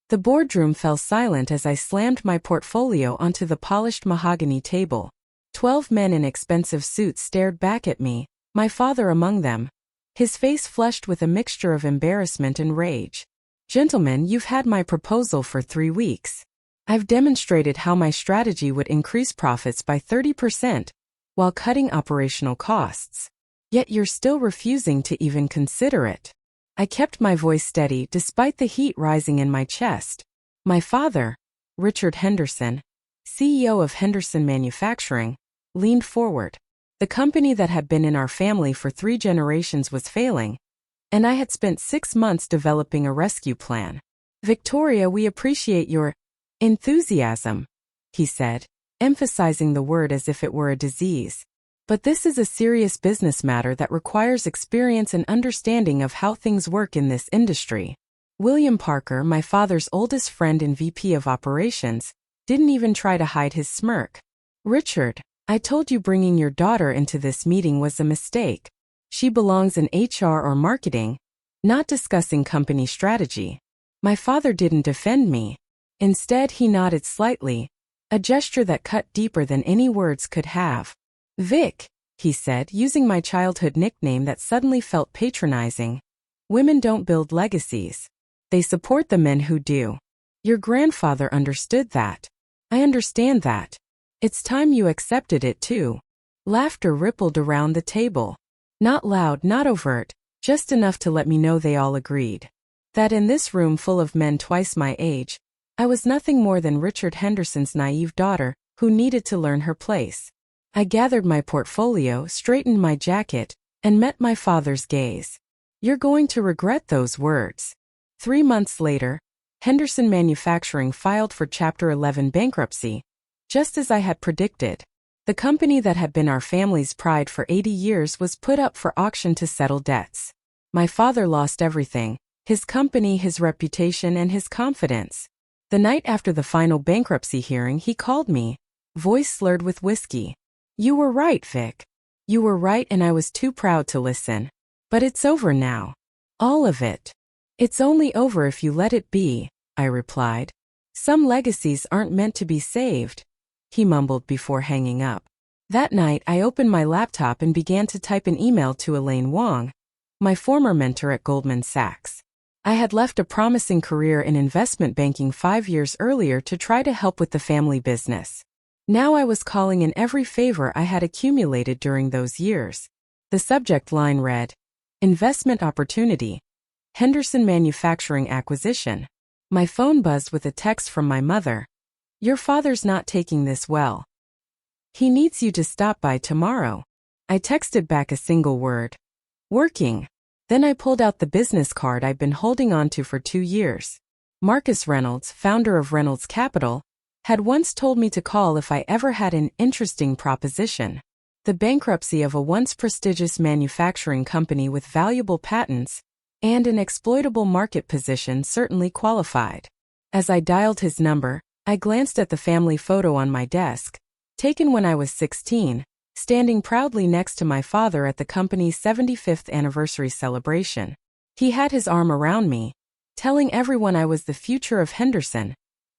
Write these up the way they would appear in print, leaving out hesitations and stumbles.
The boardroom fell silent as I slammed my portfolio onto the polished mahogany table. 12 men in expensive suits stared back at me, my father among them, his face flushed with a mixture of embarrassment and rage. "Gentlemen, you've had my proposal for 3 weeks. I've demonstrated how my strategy would increase profits by 30% while cutting operational costs. Yet you're still refusing to even consider it." I kept my voice steady despite the heat rising in my chest. My father, Richard Henderson, CEO of Henderson Manufacturing, leaned forward. The company that had been in our family for 3 generations was failing, and I had spent 6 months developing a rescue plan. "Victoria, we appreciate your enthusiasm," he said, emphasizing the word as if it were a disease. "But this is a serious business matter that requires experience and understanding of how things work in this industry." William Parker, my father's oldest friend and VP of Operations, didn't even try to hide his smirk. "Richard, I told you bringing your daughter into this meeting was a mistake. She belongs in HR or marketing, not discussing company strategy." My father didn't defend me. Instead, he nodded slightly, a gesture that cut deeper than any words could have. "Vic," he said, using my childhood nickname that suddenly felt patronizing, "women don't build legacies. They support the men who do. Your grandfather understood that. I understand that. It's time you accepted it too." Laughter rippled around the table. Not loud, not overt, just enough to let me know they all agreed. That in this room full of men twice my age, I was nothing more than Richard Henderson's naive daughter who needed to learn her place. I gathered my portfolio, straightened my jacket, and met my father's gaze. "You're going to regret those words." 3 months later, Henderson Manufacturing filed for Chapter 11 bankruptcy, just as I had predicted. The company that had been our family's pride for 80 years was put up for auction to settle debts. My father lost everything: his company, his reputation, and his confidence. The night after the final bankruptcy hearing, he called me, voice slurred with whiskey. "You were right, Vic. You were right, and I was too proud to listen. But it's over now. All of it." "It's only over if you let it be," I replied. "Some legacies aren't meant to be saved," he mumbled before hanging up. That night, I opened my laptop and began to type an email to Elaine Wong, my former mentor at Goldman Sachs. I had left a promising career in investment banking 5 years earlier to try to help with the family business. Now I was calling in every favor I had accumulated during those years. The subject line read, "Investment Opportunity, Henderson Manufacturing Acquisition." My phone buzzed with a text from my mother. "Your father's not taking this well. He needs you to stop by tomorrow." I texted back a single word. "Working." Then I pulled out the business card I'd been holding onto for 2 years. Marcus Reynolds, founder of Reynolds Capital, had once told me to call if I ever had an interesting proposition. The bankruptcy of a once prestigious manufacturing company with valuable patents and an exploitable market position certainly qualified. As I dialed his number, I glanced at the family photo on my desk, taken when I was 16, standing proudly next to my father at the company's 75th anniversary celebration. He had his arm around me, telling everyone I was the future of Henderson,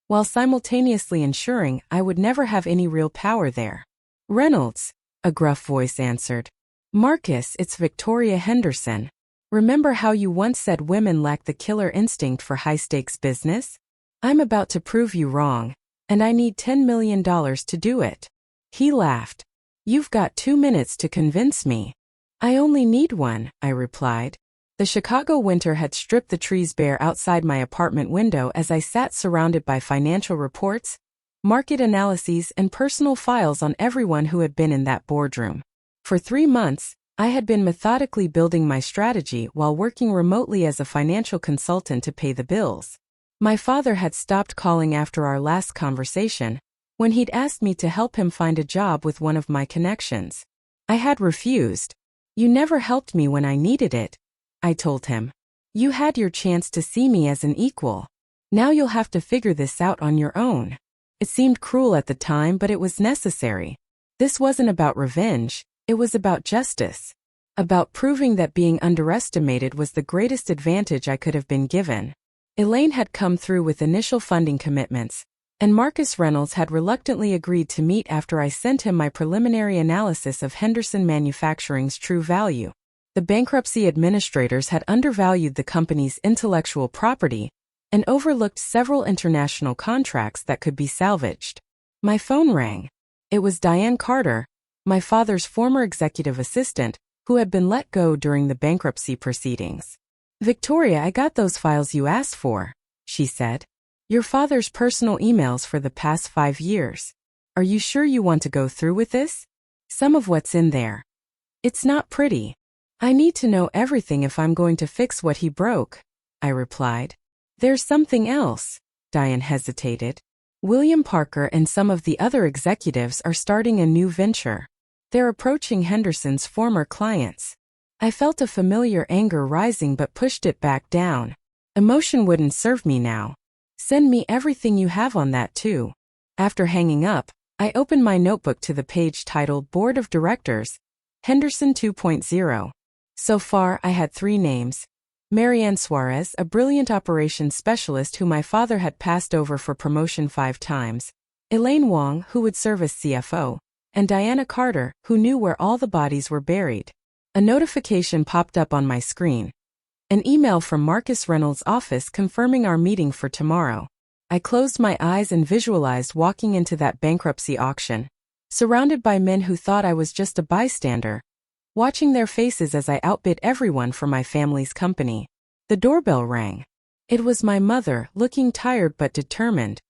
while simultaneously ensuring I would never have any real power there. "Reynolds," a gruff voice answered. "Marcus, it's Victoria Henderson. Remember how you once said women lack the killer instinct for high-stakes business? I'm about to prove you wrong, and I need $10 million to do it." He laughed. "You've got 2 minutes to convince me." "I only need 1, I replied. The Chicago winter had stripped the trees bare outside my apartment window as I sat surrounded by financial reports, market analyses, and personal files on everyone who had been in that boardroom. For 3 months, I had been methodically building my strategy while working remotely as a financial consultant to pay the bills. My father had stopped calling after our last conversation, when he'd asked me to help him find a job with one of my connections. I had refused. "You never helped me when I needed it," I told him. "You had your chance to see me as an equal. Now you'll have to figure this out on your own." It seemed cruel at the time, but it was necessary. This wasn't about revenge, it was about justice. About proving that being underestimated was the greatest advantage I could have been given. Elaine had come through with initial funding commitments, and Marcus Reynolds had reluctantly agreed to meet after I sent him my preliminary analysis of Henderson Manufacturing's true value. The bankruptcy administrators had undervalued the company's intellectual property and overlooked several international contracts that could be salvaged. My phone rang. It was Diane Carter, my father's former executive assistant, who had been let go during the bankruptcy proceedings. "Victoria, I got those files you asked for," she said. "Your father's personal emails for the past 5 years. Are you sure you want to go through with this? Some of what's in there. It's not pretty. I need to know everything if I'm going to fix what he broke," I replied. "There's something else." Diane hesitated. "William Parker and some of the other executives are starting a new venture. They're approaching Henderson's former clients." I felt a familiar anger rising but pushed it back down. Emotion wouldn't serve me now. "Send me everything you have on that too." After hanging up, I opened my notebook to the page titled Board of Directors, Henderson 2.0. So far, I had 3 names. Marianne Suarez, a brilliant operations specialist who my father had passed over for promotion 5 times. Elaine Wong, who would serve as CFO. And Diana Carter, who knew where all the bodies were buried. A notification popped up on my screen. An email from Marcus Reynolds' office confirming our meeting for tomorrow. I closed my eyes and visualized walking into that bankruptcy auction, surrounded by men who thought I was just a bystander, watching their faces as I outbid everyone for my family's company. The doorbell rang. It was my mother, looking tired but determined.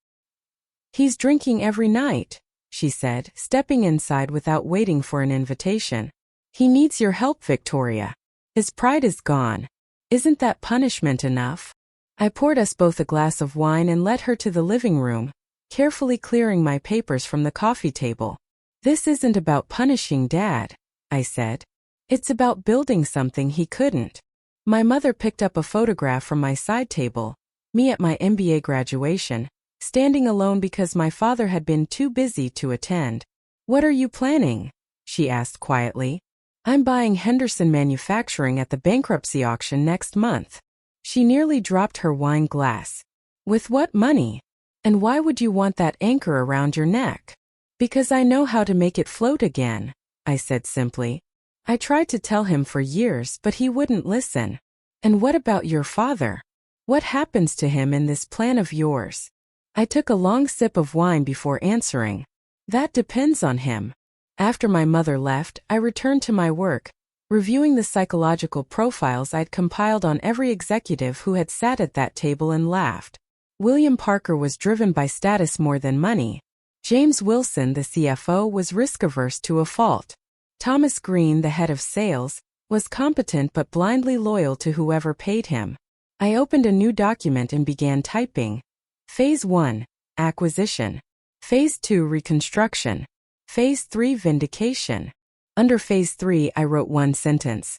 "He's drinking every night," she said, stepping inside without waiting for an invitation. "He needs your help, Victoria. His pride is gone. Isn't that punishment enough?" I poured us both a glass of wine and led her to the living room, carefully clearing my papers from the coffee table. "This isn't about punishing Dad," I said. "It's about building something he couldn't." My mother picked up a photograph from my side table, me at my MBA graduation, standing alone because my father had been too busy to attend. "What are you planning?" she asked quietly. "I'm buying Henderson Manufacturing at the bankruptcy auction next month." She nearly dropped her wine glass. "With what money? And why would you want that anchor around your neck?" "Because I know how to make it float again," I said simply. I tried to tell him for years, but he wouldn't listen. "And what about your father? What happens to him in this plan of yours?" I took a long sip of wine before answering. "That depends on him." After my mother left, I returned to my work, reviewing the psychological profiles I'd compiled on every executive who had sat at that table and laughed. William Parker was driven by status more than money. James Wilson, the CFO, was risk-averse to a fault. Thomas Green, the head of sales, was competent but blindly loyal to whoever paid him. I opened a new document and began typing. Phase 1, acquisition. Phase 2, reconstruction. Phase 3, vindication. Under Phase 3, I wrote one sentence.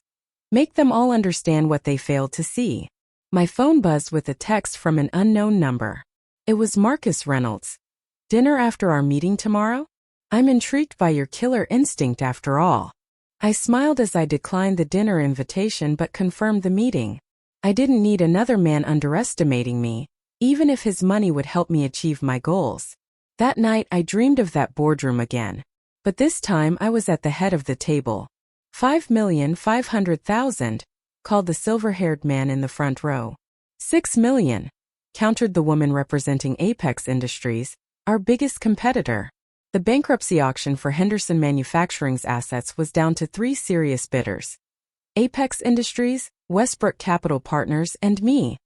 Make them all understand what they failed to see. My phone buzzed with a text from an unknown number. It was Marcus Reynolds. "Dinner after our meeting tomorrow? I'm intrigued by your killer instinct after all." I smiled as I declined the dinner invitation but confirmed the meeting. I didn't need another man underestimating me, even if his money would help me achieve my goals. That night I dreamed of that boardroom again. But this time I was at the head of the table. "5,500,000, called the silver-haired man in the front row. "6 million, countered the woman representing Apex Industries, our biggest competitor. The bankruptcy auction for Henderson Manufacturing's assets was down to 3 serious bidders. Apex Industries, Westbrook Capital Partners, and me.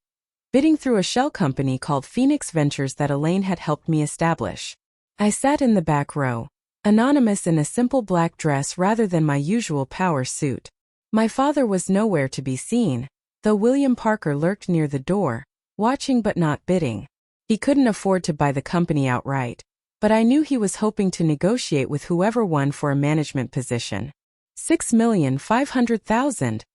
Bidding through a shell company called Phoenix Ventures that Elaine had helped me establish. I sat in the back row, anonymous in a simple black dress rather than my usual power suit. My father was nowhere to be seen, though William Parker lurked near the door, watching but not bidding. He couldn't afford to buy the company outright, but I knew he was hoping to negotiate with whoever won for a management position. 6,500,000.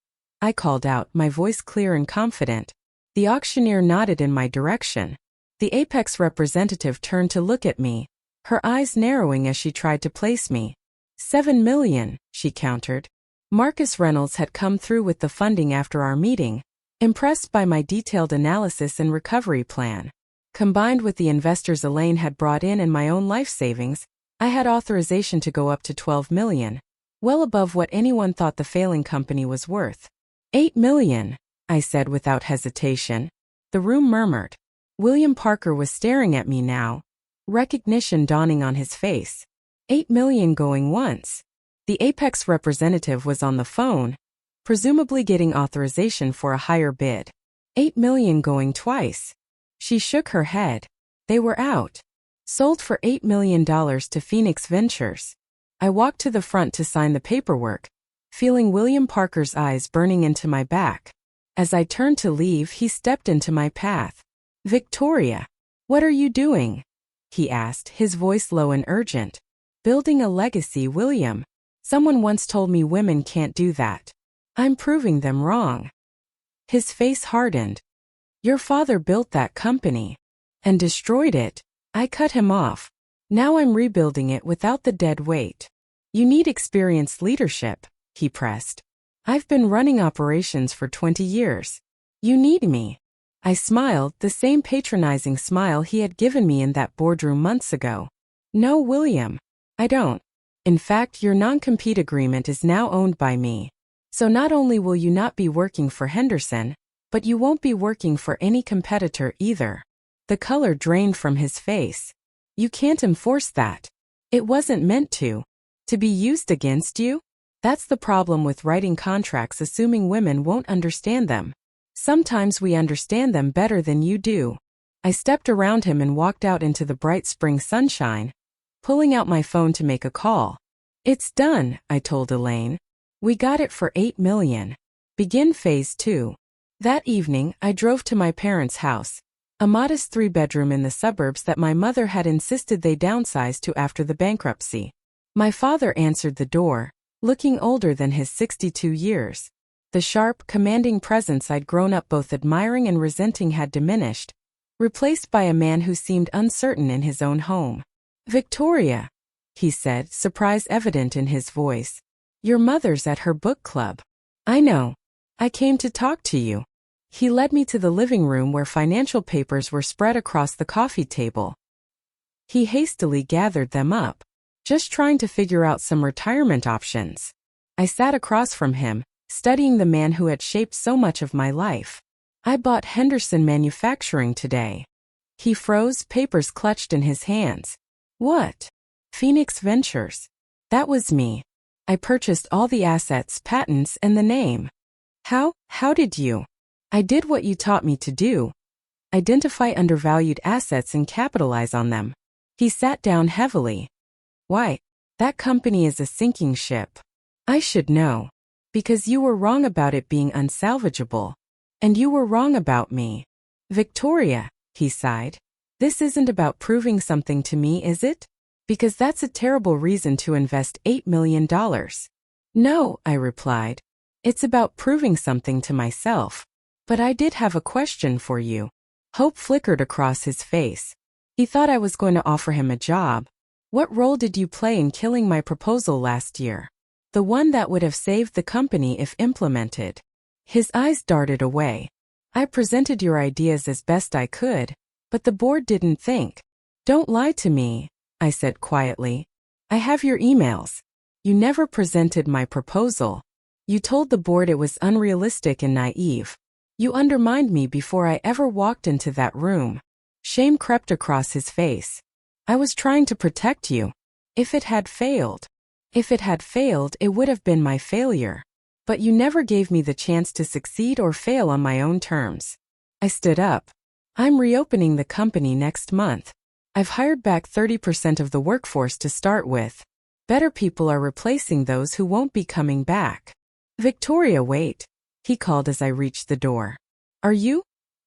I called out, my voice clear and confident. The auctioneer nodded in my direction. The Apex representative turned to look at me, her eyes narrowing as she tried to place me. 7 million, she countered. Marcus Reynolds had come through with the funding after our meeting, Impressed by my detailed analysis and recovery plan, combined with the investors Elaine had brought in and my own life savings, I had authorization to go up to 12 million, well above what anyone thought the failing company was worth. 8 million, I said without hesitation. The room murmured. William Parker was staring at me now, recognition dawning on his face. 8 million going once. The Apex representative was on the phone, presumably getting authorization for a higher bid. 8 million going twice. She shook her head. They were out. Sold for $8 million to Phoenix Ventures. I walked to the front to sign the paperwork, feeling William Parker's eyes burning into my back. As I turned to leave, he stepped into my path. Victoria, what are you doing? He asked, his voice low and urgent. Building a legacy, William. Someone once told me women can't do that. I'm proving them wrong. His face hardened. Your father built that company and destroyed it. I cut him off. Now I'm rebuilding it without the dead weight. You need experienced leadership, he pressed. I've been running operations for 20 years. You need me. I smiled, the same patronizing smile he had given me in that boardroom months ago. No, William. I don't. In fact, your non-compete agreement is now owned by me. So not only will you not be working for Henderson, but you won't be working for any competitor either. The color drained from his face. You can't enforce that. It wasn't meant to. To be used against you? That's the problem with writing contracts assuming women won't understand them. Sometimes we understand them better than you do. I stepped around him and walked out into the bright spring sunshine, pulling out my phone to make a call. It's done, I told Elaine. We got it for 8 million. Begin phase 2. That evening, I drove to my parents' house, a modest 3-bedroom in the suburbs that my mother had insisted they downsize to after the bankruptcy. My father answered the door, looking older than his 62 years. The sharp, commanding presence I'd grown up both admiring and resenting had diminished, replaced by a man who seemed uncertain in his own home. Victoria, he said, surprise evident in his voice. Your mother's at her book club. I know. I came to talk to you. He led me to the living room where financial papers were spread across the coffee table. He hastily gathered them up, just trying to figure out some retirement options. I sat across from him, studying the man who had shaped so much of my life. I bought Henderson Manufacturing today. He froze, papers clutched in his hands. What? Phoenix Ventures. That was me. I purchased all the assets, patents, and the name. How did you? I did what you taught me to do. Identify undervalued assets and capitalize on them. He sat down heavily. Why? That company is a sinking ship. I should know. Because you were wrong about it being unsalvageable. And you were wrong about me. Victoria, he sighed. This isn't about proving something to me, is it? Because that's a terrible reason to invest $8 million. No, I replied. It's about proving something to myself. But I did have a question for you. Hope flickered across his face. He thought I was going to offer him a job. What role did you play in killing my proposal last year? The one that would have saved the company if implemented. His eyes darted away. I presented your ideas as best I could, but the board didn't think. Don't lie to me, I said quietly. I have your emails. You never presented my proposal. You told the board it was unrealistic and naive. You undermined me before I ever walked into that room. Shame crept across his face. I was trying to protect you. If it had failed, it would have been my failure. But you never gave me the chance to succeed or fail on my own terms. I stood up. I'm reopening the company next month. I've hired back 30% of the workforce to start with. Better people are replacing those who won't be coming back. Victoria, wait, he called as I reached the door. Are you?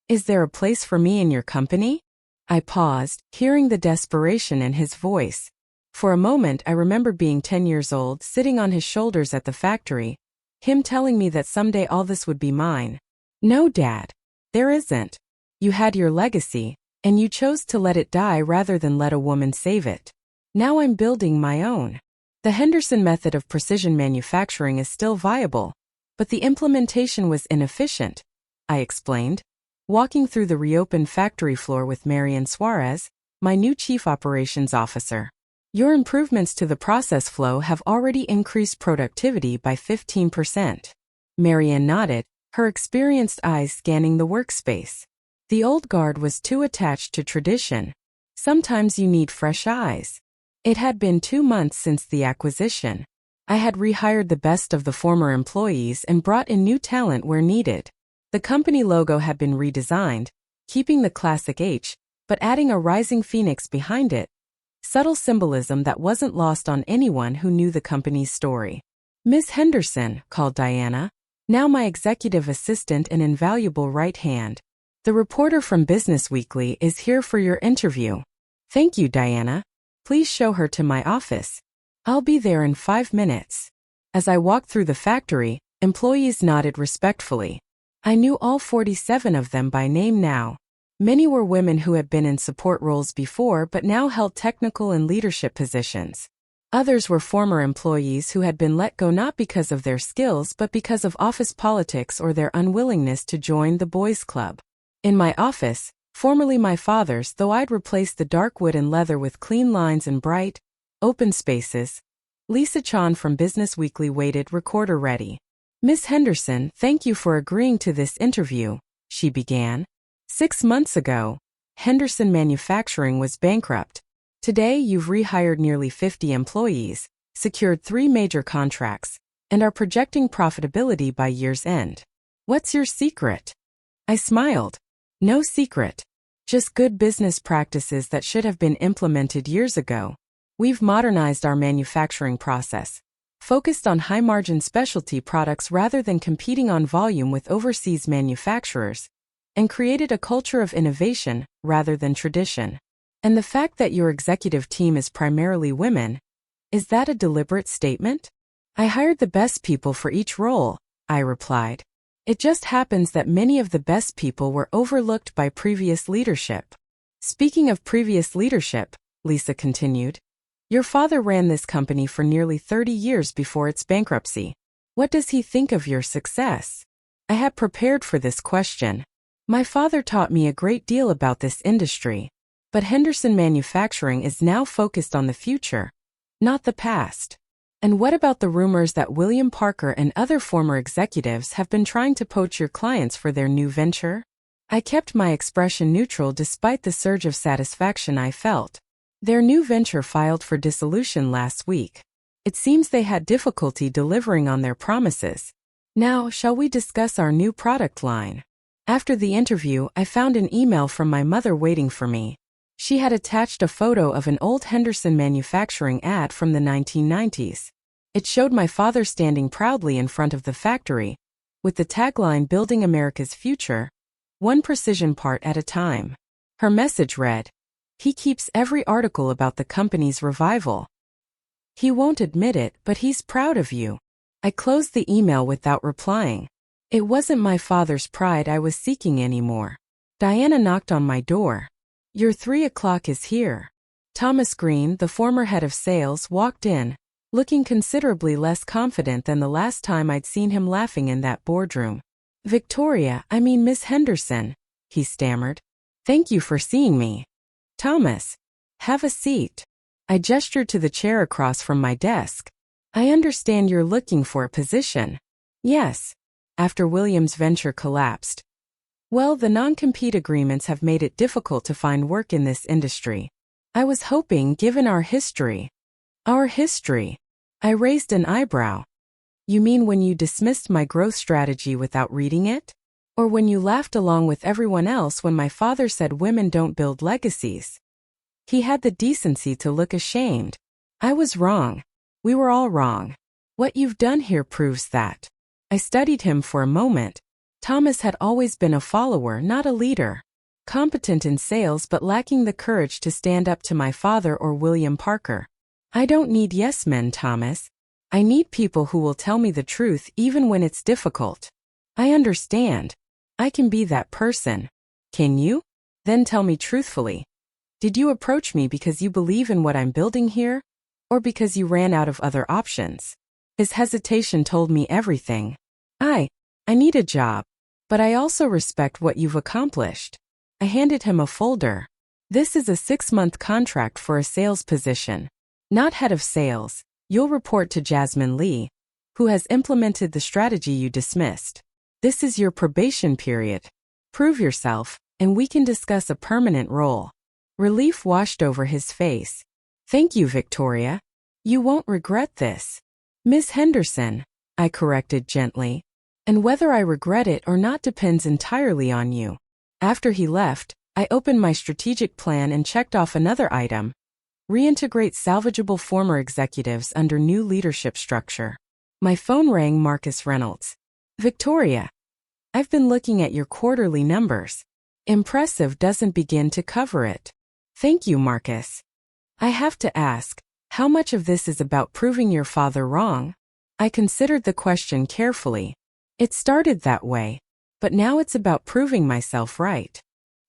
Is there a place for me in your company? I paused, hearing the desperation in his voice. For a moment I remember being 10 years old, sitting on his shoulders at the factory, him telling me that someday all this would be mine. No, Dad. There isn't. You had your legacy, and you chose to let it die rather than let a woman save it. Now I'm building my own. The Henderson method of precision manufacturing is still viable, but the implementation was inefficient. I explained, walking through the reopened factory floor with Marian Suarez, my new chief operations officer. Your improvements to the process flow have already increased productivity by 15%. Marian nodded, her experienced eyes scanning the workspace. The old guard was too attached to tradition. Sometimes you need fresh eyes. It had been 2 months since the acquisition. I had rehired the best of the former employees and brought in new talent where needed. The company logo had been redesigned, keeping the classic H, but adding a rising phoenix behind it. Subtle symbolism that wasn't lost on anyone who knew the company's story. "Miss Henderson," called Diana, now my executive assistant and invaluable right hand. "The reporter from Business Weekly is here for your interview." "Thank you, Diana. Please show her to my office. I'll be there in 5 minutes." As I walked through the factory, employees nodded respectfully. I knew all 47 of them by name now. Many were women who had been in support roles before but now held technical and leadership positions. Others were former employees who had been let go not because of their skills but because of office politics or their unwillingness to join the boys' club. In my office, formerly my father's, though I'd replaced the dark wood and leather with clean lines and bright, open spaces, Lisa Chan from Business Weekly waited, recorder ready. "Miss Henderson, thank you for agreeing to this interview," she began. 6 months ago, Henderson Manufacturing was bankrupt. Today you've rehired nearly 50 employees, secured 3 major contracts, and are projecting profitability by year's end. What's your secret? I smiled. No secret. Just good business practices that should have been implemented years ago. We've modernized our manufacturing process, focused on high-margin specialty products rather than competing on volume with overseas manufacturers, and created a culture of innovation rather than tradition. And the fact that your executive team is primarily women, is that a deliberate statement? I hired the best people for each role, I replied. It just happens that many of the best people were overlooked by previous leadership. Speaking of previous leadership, Lisa continued, your father ran this company for nearly 30 years before its bankruptcy. What does he think of your success? I had prepared for this question. My father taught me a great deal about this industry, but Henderson Manufacturing is now focused on the future, not the past. And what about the rumors that William Parker and other former executives have been trying to poach your clients for their new venture? I kept my expression neutral despite the surge of satisfaction I felt. Their new venture filed for dissolution last week. It seems they had difficulty delivering on their promises. Now, shall we discuss our new product line? After the interview, I found an email from my mother waiting for me. She had attached a photo of an old Henderson Manufacturing ad from the 1990s. It showed my father standing proudly in front of the factory, with the tagline "Building America's Future, one precision part at a time." Her message read, "He keeps every article about the company's revival. He won't admit it, but he's proud of you." I closed the email without replying. It wasn't my father's pride I was seeking anymore. Diana knocked on my door. "Your 3 o'clock is here." Thomas Green, the former head of sales, walked in, looking considerably less confident than the last time I'd seen him laughing in that boardroom. Miss Henderson," he stammered. "Thank you for seeing me." "Thomas, have a seat." I gestured to the chair across from my desk. "I understand you're looking for a position." "Yes. After William's venture collapsed. Well, the non-compete agreements have made it difficult to find work in this industry. I was hoping, given our history." "Our history?" I raised an eyebrow. "You mean when you dismissed my growth strategy without reading it? Or when you laughed along with everyone else when my father said women don't build legacies?" He had the decency to look ashamed. "I was wrong. We were all wrong. What you've done here proves that." I studied him for a moment. Thomas had always been a follower, not a leader. Competent in sales but lacking the courage to stand up to my father or William Parker. "I don't need yes men, Thomas. I need people who will tell me the truth even when it's difficult." "I understand. I can be that person." "Can you? Then tell me truthfully. Did you approach me because you believe in what I'm building here? Or because you ran out of other options?" His hesitation told me everything. I need a job. But I also respect what you've accomplished. I handed him a folder. This is a 6-month contract for a sales position. Not head of sales. You'll report to Jasmine Lee, who has implemented the strategy you dismissed. This is your probation period. Prove yourself, and we can discuss a permanent role. Relief washed over his face. Thank you, Victoria. You won't regret this. Miss Henderson, I corrected gently. And whether I regret it or not depends entirely on you. After he left, I opened my strategic plan and checked off another item. Reintegrate salvageable former executives under new leadership structure. My phone rang. Marcus Reynolds. Victoria. I've been looking at your quarterly numbers. Impressive doesn't begin to cover it. Thank you, Marcus. I have to ask, how much of this is about proving your father wrong? I considered the question carefully. It started that way, but now it's about proving myself right.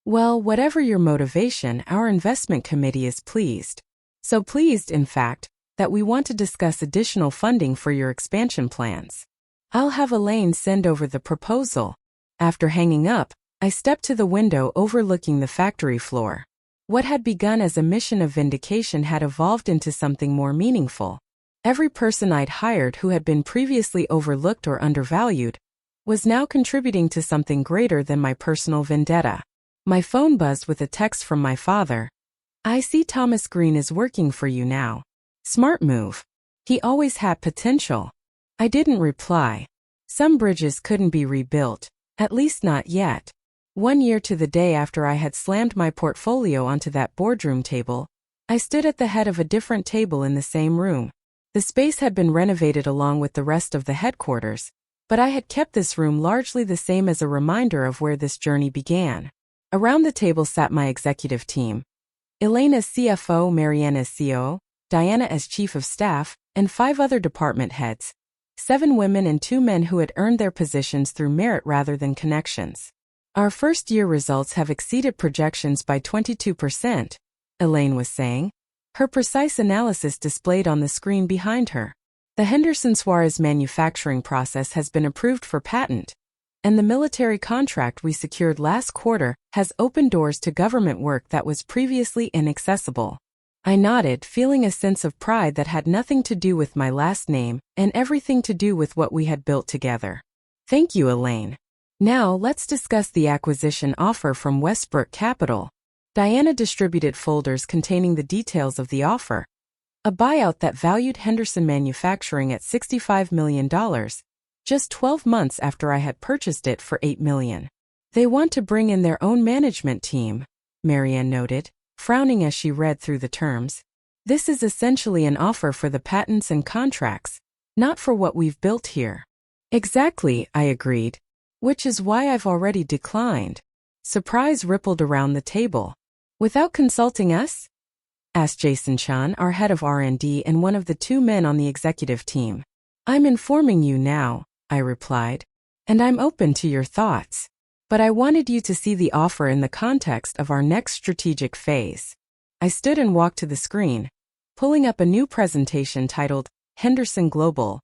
Well, whatever your motivation, our investment committee is pleased. So pleased, in fact, that we want to discuss additional funding for your expansion plans. I'll have Elaine send over the proposal. After hanging up, I stepped to the window overlooking the factory floor. What had begun as a mission of vindication had evolved into something more meaningful. Every person I'd hired who had been previously overlooked or undervalued was now contributing to something greater than my personal vendetta. My phone buzzed with a text from my father. I see Thomas Green is working for you now. Smart move. He always had potential. I didn't reply. Some bridges couldn't be rebuilt, at least not yet. 1 year to the day after I had slammed my portfolio onto that boardroom table, I stood at the head of a different table in the same room. The space had been renovated along with the rest of the headquarters, but I had kept this room largely the same as a reminder of where this journey began. Around the table sat my executive team. Elaine as CFO, Marianne as COO, Diana as Chief of Staff, and 5 other department heads. 7 women and 2 men who had earned their positions through merit rather than connections. Our first-year results have exceeded projections by 22%, Elaine was saying, her precise analysis displayed on the screen behind her. The Henderson Suarez manufacturing process has been approved for patent, and the military contract we secured last quarter has opened doors to government work that was previously inaccessible. I nodded, feeling a sense of pride that had nothing to do with my last name and everything to do with what we had built together. Thank you, Elaine. Now let's discuss the acquisition offer from Westbrook Capital. Diana distributed folders containing the details of the offer. A buyout that valued Henderson Manufacturing at $65 million, just 12 months after I had purchased it for $8 million. They want to bring in their own management team, Marianne noted, frowning as she read through the terms. This is essentially an offer for the patents and contracts, not for what we've built here. Exactly, I agreed. Which is why I've already declined. Surprise rippled around the table. Without consulting us? Asked Jason Chan, our head of R&D and one of the 2 men on the executive team. I'm informing you now, I replied. And I'm open to your thoughts. But I wanted you to see the offer in the context of our next strategic phase. I stood and walked to the screen, pulling up a new presentation titled Henderson Global.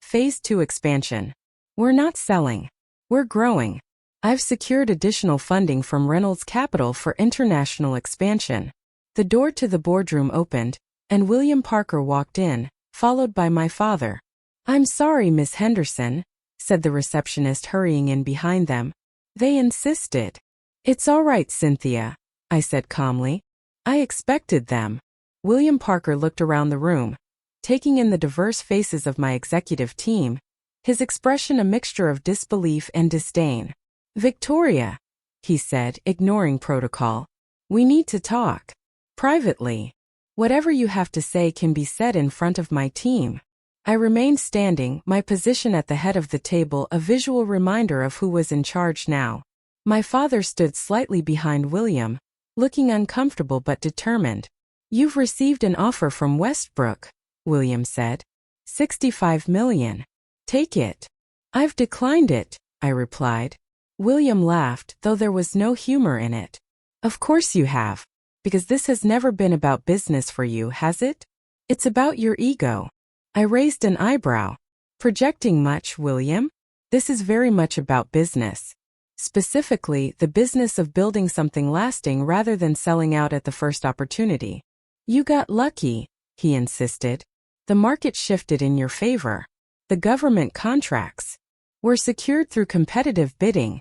Phase 2 Expansion. We're not selling. We're growing. I've secured additional funding from Reynolds Capital for international expansion. The door to the boardroom opened, and William Parker walked in, followed by my father. I'm sorry, Miss Henderson, said the receptionist hurrying in behind them. They insisted. It's all right, Cynthia, I said calmly. I expected them. William Parker looked around the room, taking in the diverse faces of my executive team, his expression a mixture of disbelief and disdain. Victoria, he said, ignoring protocol. We need to talk. Privately. Whatever you have to say can be said in front of my team. I remained standing, my position at the head of the table a visual reminder of who was in charge now. My father stood slightly behind William, looking uncomfortable but determined. You've received an offer from Westbrook, William said. $65 million. Take it. I've declined it, I replied. William laughed, though there was no humor in it. Of course you have. Because this has never been about business for you, has it? It's about your ego. I raised an eyebrow. Projecting much, William? This is very much about business. Specifically, the business of building something lasting rather than selling out at the first opportunity. You got lucky, he insisted. The market shifted in your favor. The government contracts were secured through competitive bidding,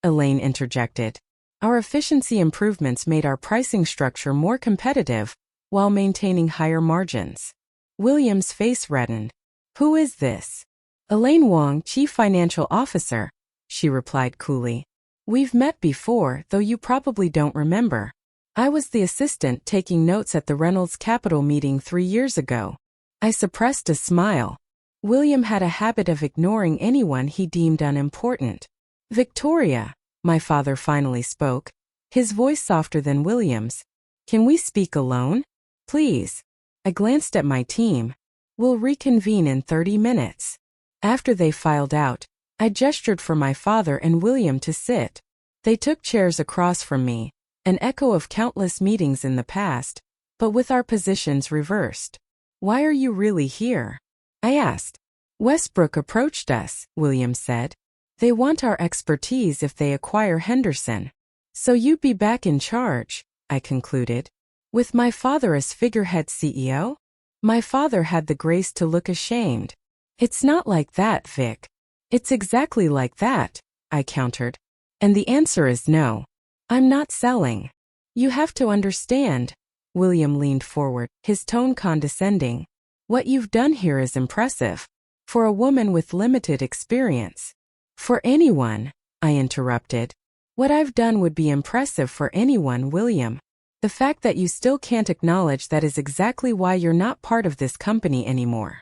Elaine interjected. Our efficiency improvements made our pricing structure more competitive while maintaining higher margins. William's face reddened. Who is this? Elaine Wong, Chief Financial Officer, she replied coolly. We've met before, though you probably don't remember. I was the assistant taking notes at the Reynolds Capital meeting 3 years ago. I suppressed a smile. William had a habit of ignoring anyone he deemed unimportant. Victoria, my father finally spoke, his voice softer than William's. Can we speak alone? Please. I glanced at my team. We'll reconvene in 30 minutes. After they filed out, I gestured for my father and William to sit. They took chairs across from me, an echo of countless meetings in the past, but with our positions reversed. Why are you really here? I asked. Westbrook approached us, William said. They want our expertise if they acquire Henderson. So you'd be back in charge, I concluded. With my father as figurehead CEO? My father had the grace to look ashamed. It's not like that, Vic. It's exactly like that, I countered. And the answer is no. I'm not selling. You have to understand. William leaned forward, his tone condescending. What you've done here is impressive. For a woman with limited experience. For anyone, I interrupted. What I've done would be impressive for anyone, William. The fact that you still can't acknowledge that is exactly why you're not part of this company anymore.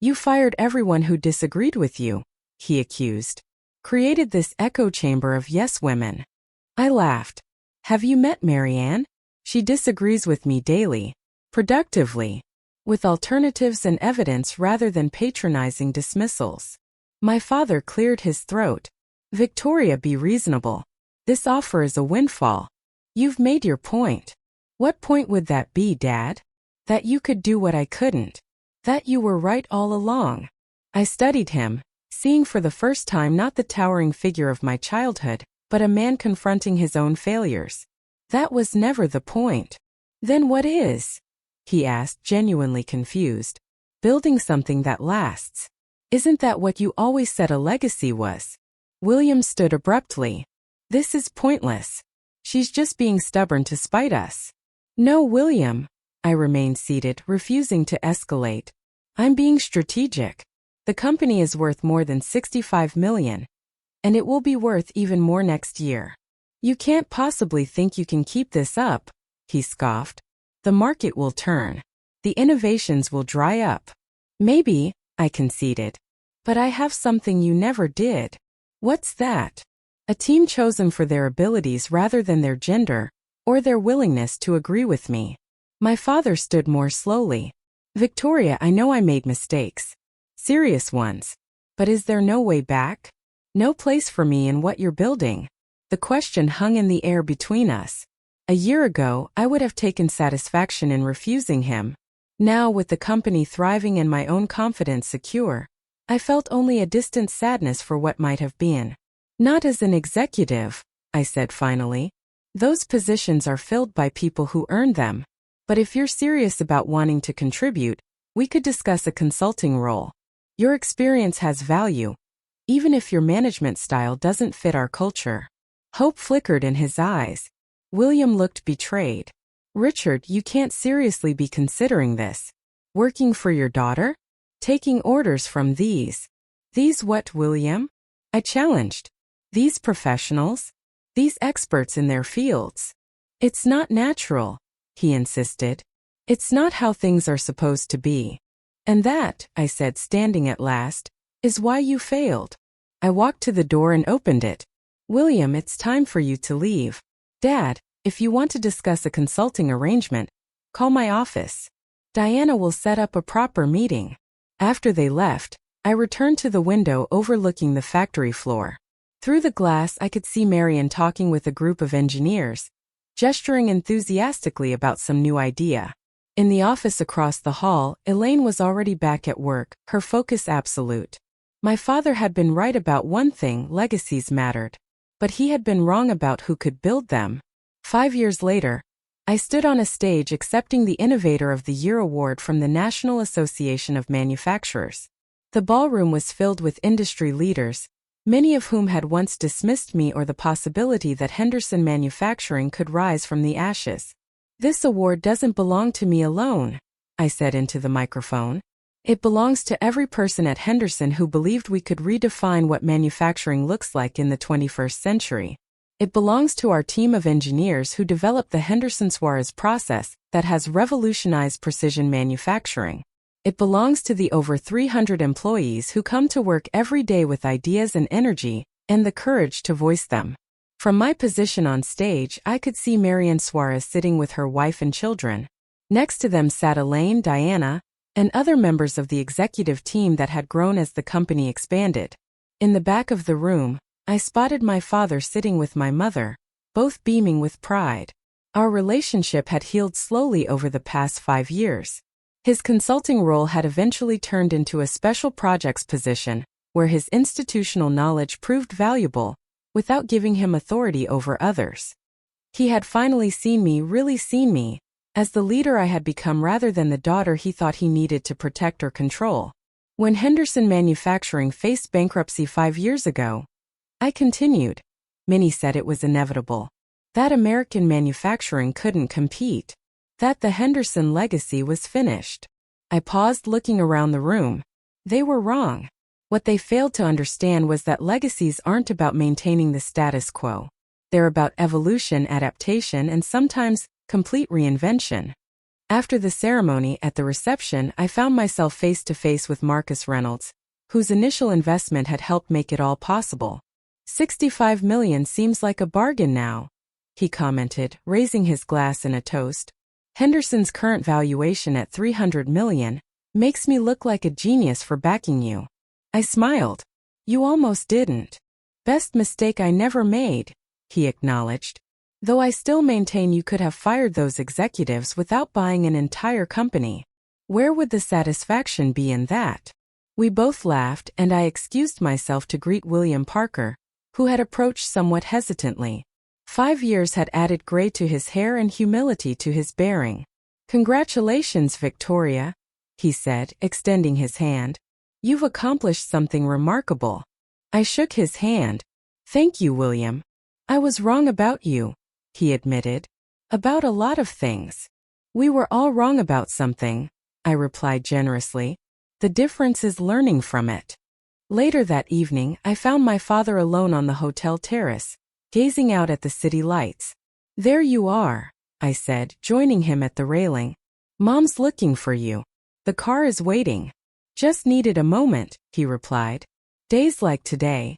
You fired everyone who disagreed with you, he accused. Created this echo chamber of yes women. I laughed. Have you met Marianne? She disagrees with me daily. Productively. With alternatives and evidence rather than patronizing dismissals. My father cleared his throat. Victoria, be reasonable. This offer is a windfall. You've made your point. What point would that be, Dad? That you could do what I couldn't. That you were right all along. I studied him, seeing for the first time not the towering figure of my childhood, but a man confronting his own failures. That was never the point. Then what is? He asked, genuinely confused. Building something that lasts. Isn't that what you always said a legacy was? William stood abruptly. This is pointless. She's just being stubborn to spite us. No, William. I remained seated, refusing to escalate. I'm being strategic. The company is worth more than $65 million. And it will be worth even more next year. You can't possibly think you can keep this up, he scoffed. The market will turn. The innovations will dry up. Maybe, I conceded. But I have something you never did. What's that? A team chosen for their abilities rather than their gender, or their willingness to agree with me. My father stood more slowly. Victoria, I know I made mistakes. Serious ones. But is there no way back? No place for me in what you're building? The question hung in the air between us. A year ago, I would have taken satisfaction in refusing him. Now, with the company thriving and my own confidence secure, I felt only a distant sadness for what might have been. Not as an executive, I said finally. Those positions are filled by people who earned them. But if you're serious about wanting to contribute, we could discuss a consulting role. Your experience has value, even if your management style doesn't fit our culture. Hope flickered in his eyes. William looked betrayed. Richard, you can't seriously be considering this. Working for your daughter? Taking orders from these. These what, William? I challenged. These professionals? These experts in their fields. It's not natural, he insisted. It's not how things are supposed to be. And that, I said, standing at last, is why you failed. I walked to the door and opened it. William, it's time for you to leave. Dad, if you want to discuss a consulting arrangement, call my office. Diana will set up a proper meeting. After they left, I returned to the window overlooking the factory floor. Through the glass, I could see Marian talking with a group of engineers, gesturing enthusiastically about some new idea. In the office across the hall, Elaine was already back at work, her focus absolute. My father had been right about one thing: legacies mattered. But he had been wrong about who could build them. 5 years later, I stood on a stage accepting the Innovator of the Year award from the National Association of Manufacturers. The ballroom was filled with industry leaders, many of whom had once dismissed me or the possibility that Henderson Manufacturing could rise from the ashes. "This award doesn't belong to me alone," I said into the microphone. "It belongs to every person at Henderson who believed we could redefine what manufacturing looks like in the 21st century. It belongs to our team of engineers who developed the Henderson-Suarez process that has revolutionized precision manufacturing. It belongs to the over 300 employees who come to work every day with ideas and energy, and the courage to voice them." From my position on stage, I could see Marian Suarez sitting with her wife and children. Next to them sat Elaine, Diana, and other members of the executive team that had grown as the company expanded. In the back of the room, I spotted my father sitting with my mother, both beaming with pride. Our relationship had healed slowly over the past 5 years. His consulting role had eventually turned into a special projects position, where his institutional knowledge proved valuable, without giving him authority over others. He had finally seen me, really seen me, as the leader I had become rather than the daughter he thought he needed to protect or control. When Henderson Manufacturing faced bankruptcy 5 years ago, I continued. Many said it was inevitable. That American manufacturing couldn't compete. That the Henderson legacy was finished. I paused, looking around the room. They were wrong. What they failed to understand was that legacies aren't about maintaining the status quo. They're about evolution, adaptation, and sometimes complete reinvention. After the ceremony at the reception, I found myself face to face with Marcus Reynolds, whose initial investment had helped make it all possible. $65 million seems like a bargain now, he commented, raising his glass in a toast. Henderson's current valuation at $300 million makes me look like a genius for backing you. I smiled. You almost didn't. Best mistake I never made, he acknowledged. Though I still maintain you could have fired those executives without buying an entire company. Where would the satisfaction be in that? We both laughed, and I excused myself to greet William Parker, who had approached somewhat hesitantly. 5 years had added gray to his hair and humility to his bearing. "Congratulations, Victoria," he said, extending his hand. "You've accomplished something remarkable." I shook his hand. "Thank you, William. I was wrong about you," he admitted. "About a lot of things." "We were all wrong about something," I replied generously. "The difference is learning from it." Later that evening, I found my father alone on the hotel terrace, gazing out at the city lights. "There you are," I said, joining him at the railing. "Mom's looking for you. The car is waiting." "Just needed a moment," he replied. Days like today,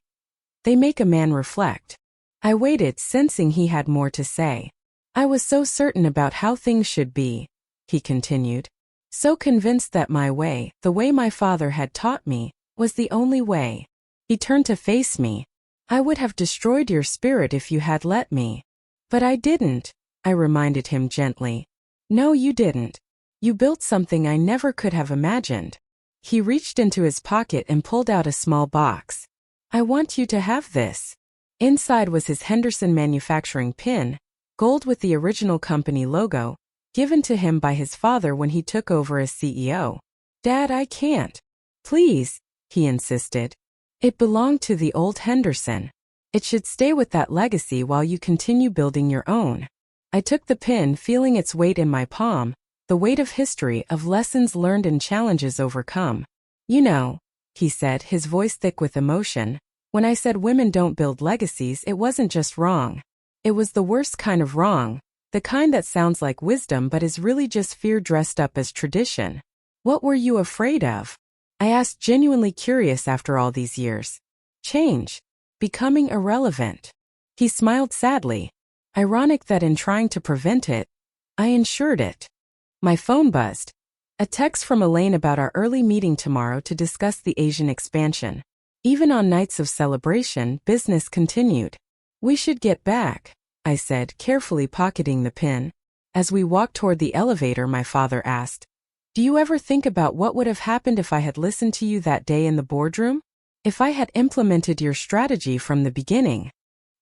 they make a man reflect. I waited, sensing he had more to say. "I was so certain about how things should be," he continued. "So convinced that my way, the way my father had taught me, was the only way." He turned to face me. "I would have destroyed your spirit if you had let me." "But I didn't," I reminded him gently. "No, you didn't. You built something I never could have imagined." He reached into his pocket and pulled out a small box. "I want you to have this." Inside was his Henderson Manufacturing pin, gold with the original company logo, given to him by his father when he took over as CEO. "Dad, I can't." "Please," he insisted. "It belonged to the old Henderson. It should stay with that legacy while you continue building your own." I took the pin, feeling its weight in my palm, the weight of history, of lessons learned and challenges overcome. "You know," he said, his voice thick with emotion, "when I said women don't build legacies, it wasn't just wrong. It was the worst kind of wrong, the kind that sounds like wisdom but is really just fear dressed up as tradition." "What were you afraid of?" I asked, genuinely curious after all these years. "Change. Becoming irrelevant." He smiled sadly. Ironic that in trying to prevent it, I ensured it. My phone buzzed. A text from Elaine about our early meeting tomorrow to discuss the Asian expansion. Even on nights of celebration, business continued. "We should get back," I said, carefully pocketing the pin. As we walked toward the elevator, my father asked, "Do you ever think about what would have happened if I had listened to you that day in the boardroom? If I had implemented your strategy from the beginning?"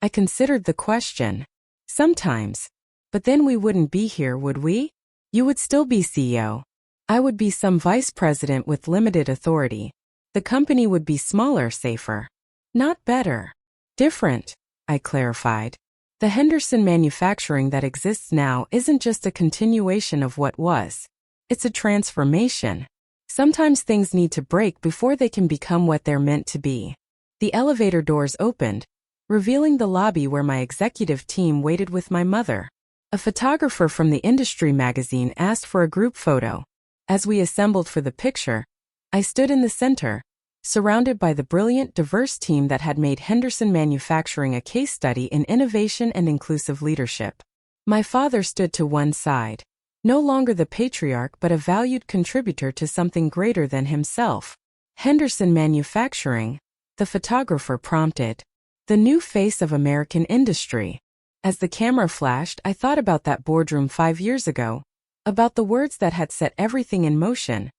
I considered the question. Sometimes. But then we wouldn't be here, would we? You would still be CEO. I would be some vice president with limited authority. The company would be smaller, safer. Not better. Different, I clarified. The Henderson manufacturing that exists now isn't just a continuation of what was. It's a transformation. Sometimes things need to break before they can become what they're meant to be. The elevator doors opened, revealing the lobby where my executive team waited with my mother. A photographer from the industry magazine asked for a group photo. As we assembled for the picture, I stood in the center, surrounded by the brilliant, diverse team that had made Henderson Manufacturing a case study in innovation and inclusive leadership. My father stood to one side, no longer the patriarch but a valued contributor to something greater than himself. Henderson Manufacturing, the photographer prompted. The new face of American industry. As the camera flashed, I thought about that boardroom 5 years ago, about the words that had set everything in motion.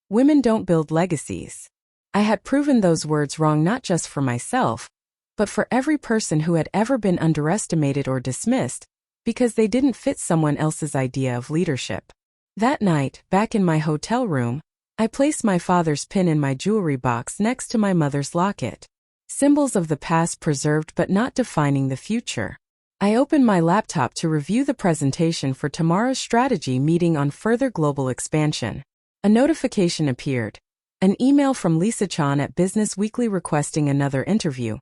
Women don't build legacies. I had proven those words wrong not just for myself, but for every person who had ever been underestimated or dismissed, because they didn't fit someone else's idea of leadership. That night, back in my hotel room, I placed my father's pin in my jewelry box next to my mother's locket. Symbols of the past preserved but not defining the future. I opened my laptop to review the presentation for tomorrow's strategy meeting on further global expansion. A notification appeared. An email from Lisa Chan at Business Weekly requesting another interview.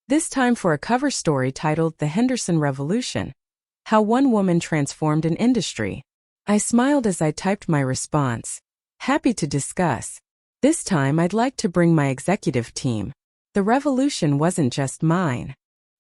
This time for a cover story titled The Henderson Revolution: How One Woman Transformed an Industry. I smiled as I typed my response. Happy to discuss. This time I'd like to bring my executive team. The revolution wasn't just mine.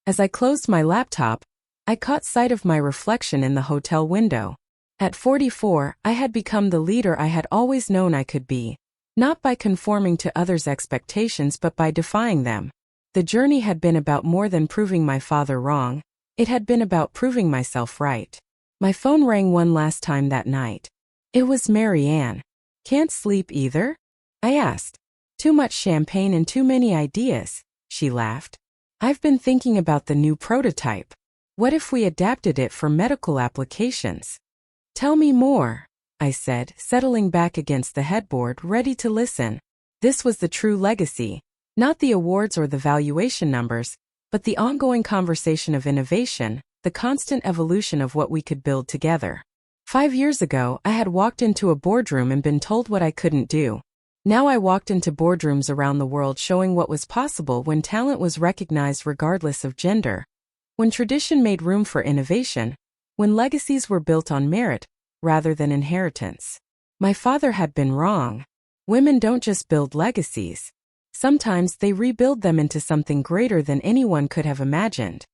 As I closed my laptop, I caught sight of my reflection in the hotel window. At 44, I had become the leader I had always known I could be. Not by conforming to others' expectations but by defying them. The journey had been about more than proving my father wrong. It had been about proving myself right. My phone rang one last time that night. It was Mary Ann. Can't sleep either? I asked. Too much champagne and too many ideas, she laughed. I've been thinking about the new prototype. What if we adapted it for medical applications? Tell me more, I said, settling back against the headboard, ready to listen. This was the true legacy, not the awards or the valuation numbers, but the ongoing conversation of innovation, the constant evolution of what we could build together. 5 years ago, I had walked into a boardroom and been told what I couldn't do. Now I walked into boardrooms around the world showing what was possible when talent was recognized regardless of gender, when tradition made room for innovation, when legacies were built on merit rather than inheritance. My father had been wrong. Women don't just build legacies. Sometimes they rebuild them into something greater than anyone could have imagined.